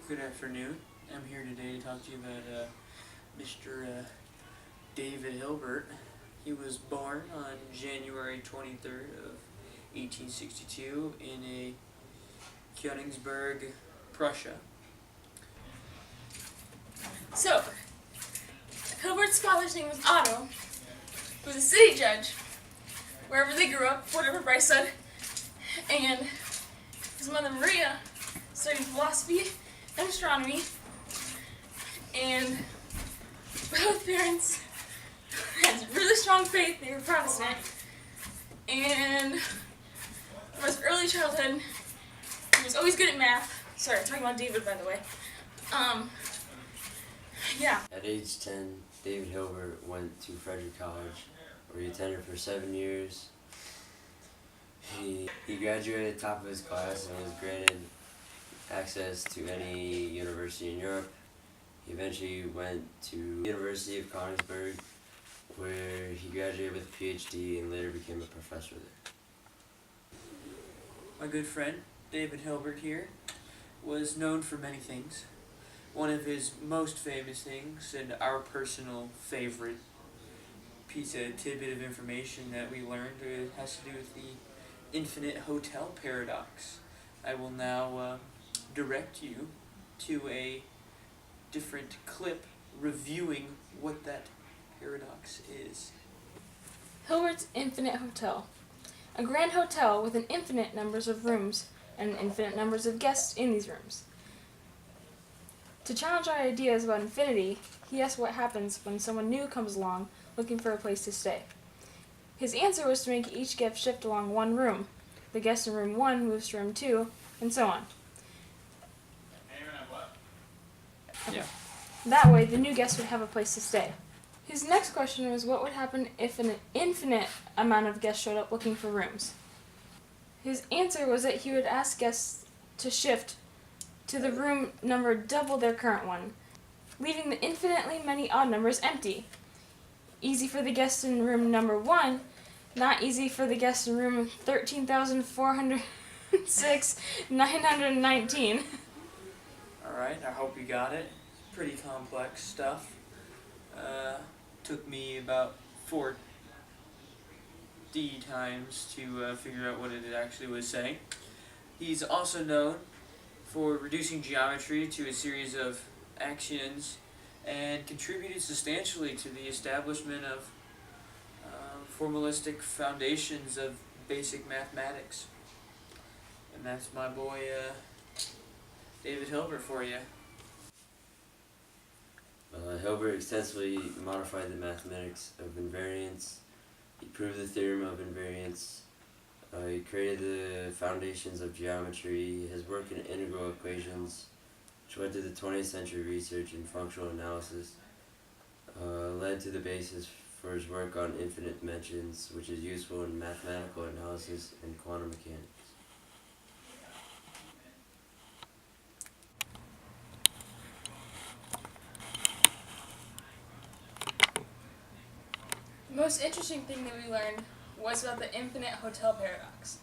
Good afternoon. I'm here today to talk to you about Mr. David Hilbert. He was born on January 23rd of 1862 in a Königsberg, Prussia. So, Hilbert's father's name was Otto, who was a city judge, wherever they grew up, whatever Bryce said, and his mother Maria studied philosophy and astronomy, and both parents had really strong faith. They were Protestant, and from his early childhood, he was always good at math. Sorry, I'm talking about David, by the way. Yeah. At age 10, David Hilbert went to Frederick College, where he attended for 7 years. He graduated top of his class and was granted access to any university in Europe. He eventually went to the University of Königsberg, where he graduated with a PhD and later became a professor there. My good friend, David Hilbert here, was known for many things. One of his most famous things, and our personal favorite piece of tidbit of information that we learned, has to do with the infinite hotel paradox. I will now direct you to a different clip reviewing what that paradox is. Hilbert's Infinite Hotel. A grand hotel with an infinite numbers of rooms and infinite numbers of guests in these rooms. To challenge our ideas about infinity, he asked what happens when someone new comes along looking for a place to stay. His answer was to make each guest shift along one room. The guest in room 1 moves to room 2, and so on. Yeah. That way, the new guest would have a place to stay. His next question was what would happen if an infinite amount of guests showed up looking for rooms. His answer was that he would ask guests to shift to the room number double their current one, leaving the infinitely many odd numbers empty. Easy for the guest in room number 1, not easy for the guest in room 13,406, 919. Alright, I hope you got it. Pretty complex stuff. Took me about 4 times to figure out what it actually was saying. He's also known for reducing geometry to a series of axioms and contributed substantially to the establishment of formalistic foundations of basic mathematics. And that's my boy David Hilbert for you. Hilbert extensively modified the mathematics of invariance. He proved the theorem of invariance. He created the foundations of geometry. His work in integral equations, which led to the 20th century research in functional analysis, led to the basis for his work on infinite dimensions, which is useful in mathematical analysis and quantum mechanics. The most interesting thing that we learned was about the infinite hotel paradox.